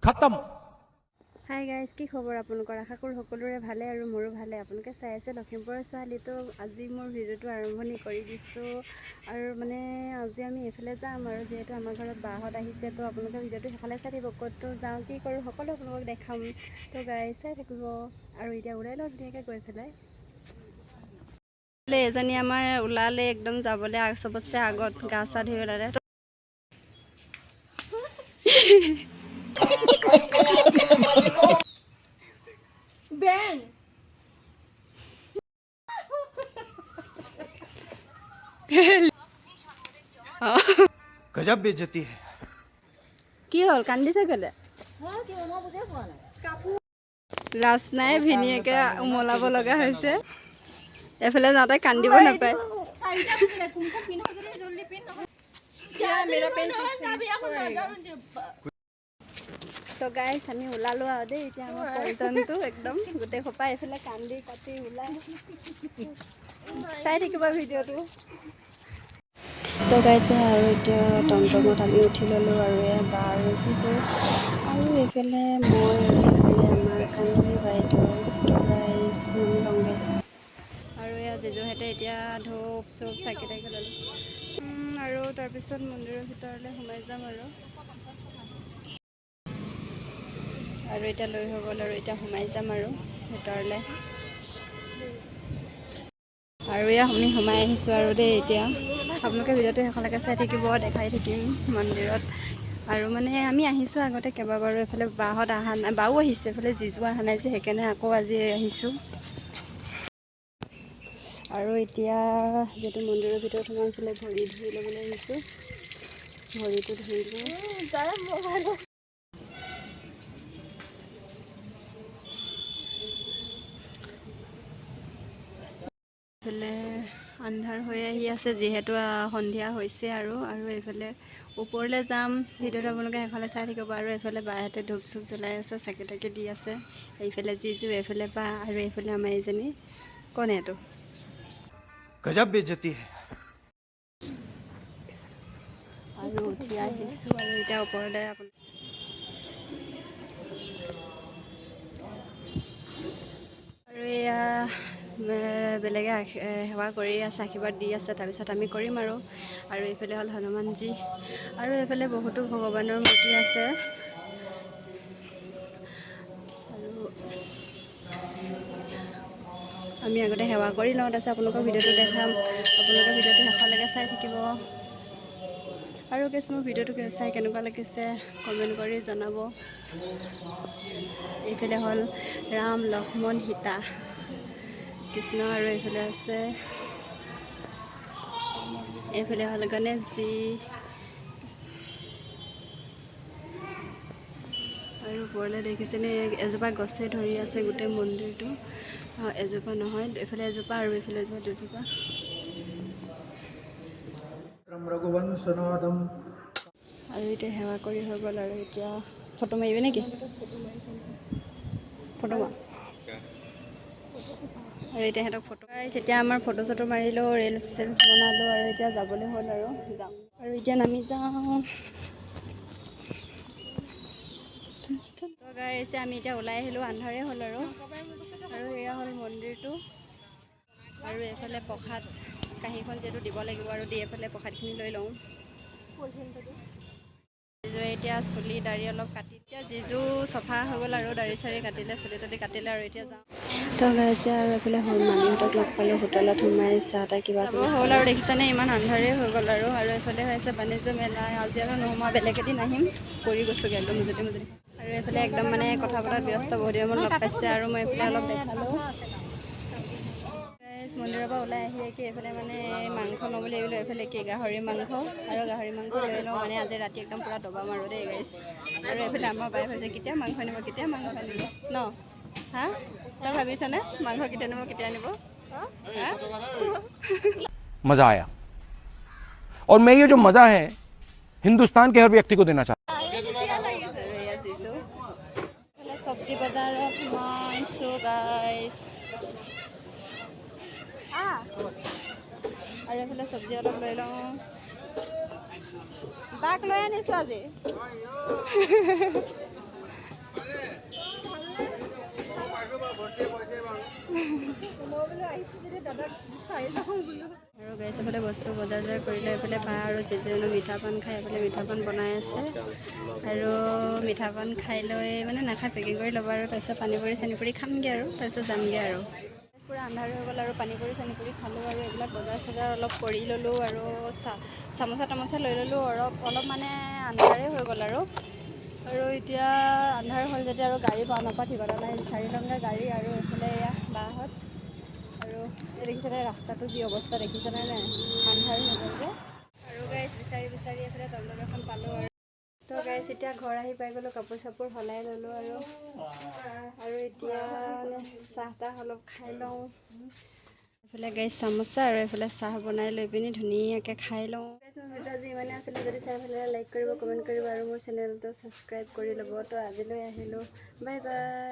खत्म। Hi guys, কি খবৰ আপোনালোকৰ? আশা কৰোঁ সকলোৰে ভালে আৰু মোৰো ভালে। আপোনালোকে চাই আছে লখিমপুৰৰ ছোৱালী। তো আজি মোৰ ভিডিঅ'টো আৰম্ভণি কৰি দিছোঁ আৰু মানে আজি আমি এইফালে যাম আৰু যিহেতু আমাৰ ঘৰত বাহঁত আহিছে। তো আপোনালোকে ভিডিঅ'টো সেইফালে চাই থাকিব, ক'তো যাওঁ কি কৰোঁ সকলো আপোনালোকক দেখাম। তো গাইজ চাই থাকিব আৰু এতিয়া ওলাই লওঁ ধুনীয়াকৈ গৈ পেলাই। এজনী আমাৰ ওলালে একদম যাবলৈ চবতছে আগত গা চা ধুই ওলালে। বেন गजब बेइज्जती है। কি হ'ল কান্দিছে কেলে? লাজ নাই, ভিনীয়েকে উমলাব লগা হৈছে। এফালে যাওঁতে কান্দিব নাপায়। তো গাইছ আমি ওলালো আৰু দেই। এতিয়া আমাৰ পল্টনটো একদম গোটেই সোপা এইফালে কান্দি কাটি ওলাই চাই থাকিব ভিডিঅ'টো। তো গাইছে আৰু এতিয়া টমটমত আমি উঠি ল'লোঁ আৰু এয়া বা আৰু জিজু আৰু এইফালে মই আৰু এইফালে আমাৰ কান্দুৰী বাইদেউ। তো গাইছ নামি লওঁগৈ আৰু এয়া জিজুহঁতে এতিয়া ধূপ চুপ চাকি তাকি ল'লোঁ আৰু তাৰপিছত মন্দিৰৰ ভিতৰলৈ সোমাই যাম আৰু এতিয়া লৈ হৈ গ'ল আৰু এতিয়া সোমাই যাম আৰু ভিতৰলৈ। আৰু এয়া আমি সোমাই আহিছোঁ আৰু দেই। এতিয়া আপোনালোকে ভিডিঅ'টো শেষলৈকে চাই থাকিব, দেখাই থাকিম মন্দিৰত। আৰু মানে আমি আহিছোঁ আগতে কেইবাবাৰো, এইফালে বাহঁত অহা নাই, বাও আহিছে, এইফালে জিজু অহা নাই যে, সেইকাৰণে আকৌ আজি আহিছোঁ। আৰু এতিয়া যিহেতু মন্দিৰৰ ভিতৰত সোমাই পেলাই ভৰি ধুই ল'বলৈ আহিছোঁ। ভৰিটো ধুই লওঁ। এইফালে আন্ধাৰ হৈ আহি আছে যিহেতু সন্ধিয়া হৈছে আৰু এইফালে ওপৰলৈ যাম। ভিডিঅ'টো আপোনালোকে সেইফালে চাই থাকিব আৰু এইফালে বাহঁতে ধূপ চুপ জ্বলাই আছে, চাকি তাকি দি আছে। এইফালে জিজু, এইফালে বা আৰু এইফালে আমাৰ এইজনী কোন এইটো गजब बेइज्जती है। আৰু উঠি আহিছোঁ আৰু এতিয়া ওপৰলৈ আৰু এয়া বেলেগে সেৱা কৰি আছে, আশীৰ্বাদ দি আছে। তাৰপিছত আমি কৰিম আৰু এইফালে হ'ল হনুমানজী আৰু এইফালে বহুতো ভগৱানৰ মূৰ্তি আছে। আৰু আমি আগতে সেৱা কৰি লওঁ, তাৰপিছত আপোনালোকৰ ভিডিঅ'টো দেখাম। আপোনালোকৰ ভিডিঅ'টো শেষলৈকে চাই থাকিব আৰু মোৰ ভিডিঅ'টো চাই কেনেকুৱা লাগিছে কমেণ্ট কৰি জনাব। এইফালে হ'ল ৰাম, লক্ষ্মণ, সীতা, কৃষ্ণ আৰু এইফালে আছে, এইফালে হ'ল গণেশজী আৰু ওপৰলৈ দেখিছেনে এজোপা গছে ধৰি আছে গোটেই মন্দিৰটো। এজোপা নহয়, এইফালে এজোপা আৰু এইফালে এজোপা, দুজোপা। আৰু এতিয়া সেৱা কৰি হৈ গ'ল আৰু এতিয়া ফটো মাৰিবি নেকি? ফটো মাৰ। আৰু এতিয়া সিহঁতক ফটো এতিয়া আমাৰ ফটো চটো মাৰিলোঁ, ৰিলচ চিলচ বনালোঁ আৰু এতিয়া যাবলৈ হ'ল আৰু যাম আৰু এতিয়া নামি যাওঁ। তো গাইছ আমি এতিয়া ওলাই আহিলোঁ, আন্ধাৰে হ'ল আৰু এয়া হ'ল মন্দিৰটো আৰু এইফালে প্ৰসাদ কাঁহীখন যিহেতু দিব লাগিব আৰু দি এইফালে প্ৰসাদখিনি লৈ লওঁ। জিজুৱে এতিয়া চুলি দাড়ি অলপ কাটি, এতিয়া জিজু চফা হৈ গ'ল আৰু দাড়ি চাড়ি কাটিলে, চুলি তুলি কাটিলে আৰু এতিয়া যাওঁ। তো গাইছে আৰু এইফালে মামীহঁতক লগ পালোঁ, হোটেলত সোমাই চাহ তাহ কিবা কিবি হ'ল আৰু দেখিছেনে ইমান আন্ধাৰেই হৈ গ'ল আৰু এইফালে হৈ আছে বাণিজ্য মেলা। আজি আৰু নোসোমাওঁ, বেলেগ এদিন আহিম। পৰি গৈছোঁগৈ একদম উজুতি মুজুতি আৰু এইফালে একদম মানে কথা পতাত ব্যস্ত, বহুত দিনৰ মূৰত লগ পাইছে আৰু মই এইফালে অলপ দেখালোঁ। মন্দিৰৰ পৰা ওলাই আহি এইফালে মানে মাংস লওঁ বুলি ভাবিলোঁ। এইফালে কি গাহৰি মাংস আৰু গাহৰি মাংস লৈ লওঁ, মানে আজি ৰাতি একদম পূৰা দবাম আৰু দেই গাইছ। আৰু এইফালে আমাৰ বাই ভাবিছে কেতিয়া মাংস আনিব, কেতিয়া মাংস আনিব ন? হা তই ভাবিছনে মাংস কেতিয়া আনিব, কেতিয়া আনিব? मजा आया और मैं ये जो मजा है हिंदुस्तान के हर व्यक्ति को देना चाहता हूं। চব্জি বজাৰত সোমাইছোঁ গাইছ আৰু এইফালে চব্জি অলপ লৈ লওঁ। তাক লৈ আনিছোঁ আজি। আৰু গাইছ এইফালে বস্তু বজাৰ কৰিলে এইফালে বা আৰু যিজনো মিঠা পান খাই এইফালে মিঠা পান বনাই আছে আৰু মিঠা পান খাই লৈ মানে নাখায় পেকিং কৰি ল'ব আৰু তাৰপিছত পানীপুৰি চানীপুৰি খামগৈ আৰু তাৰপিছত যামগৈ আৰু পূৰা আন্ধাৰ হৈ গ'ল আৰু পানীপুৰি চানীপুৰি খালোঁ আৰু এইবিলাক বজাৰ চজাৰ অলপ কৰি ল'লোঁ আৰু চামোচা তামোচা লৈ ল'লোঁ অলপ মানে আন্ধাৰে হৈ গ'ল আৰু এতিয়া আন্ধাৰ হ'ল যেতিয়া আৰু গাড়ী পাওঁ নাপাওঁ ঠিকনা নাই 4 টঙ্কা গাড়ী আৰু এইফালে এয়া বাহঁত আৰু এই দেখিছেনে ৰাস্তাটো যি অৱস্থা দেখিছেনে নাই আন্ধাৰ হৈ গ'ল যে আৰু গাইছ বিচাৰি এইফালে টমটম এখন পালোঁ আৰু তো গাইছ এতিয়া ঘৰ আহি পাই গ'লোঁ কাপোৰ চাপোৰ সলাই ল'লোঁ আৰু এতিয়া চাহ তাহ অলপ খাই লওঁ এইফালে গাইছ চামোচা আৰু এইফালে চাহ বনাই লৈ পিনি ধুনীয়াকৈ খাই লওঁ গাইছ মোৰ ভিডিঅ' আজি ইমানে আছিলে যদি চাই ভাল লাগে লাইক কৰিব কমেণ্ট কৰিব আৰু মোৰ চেনেলটো ছাবস্ক্ৰাইব কৰি ল'ব তো আজিলৈ আহিলোঁ বাই বাই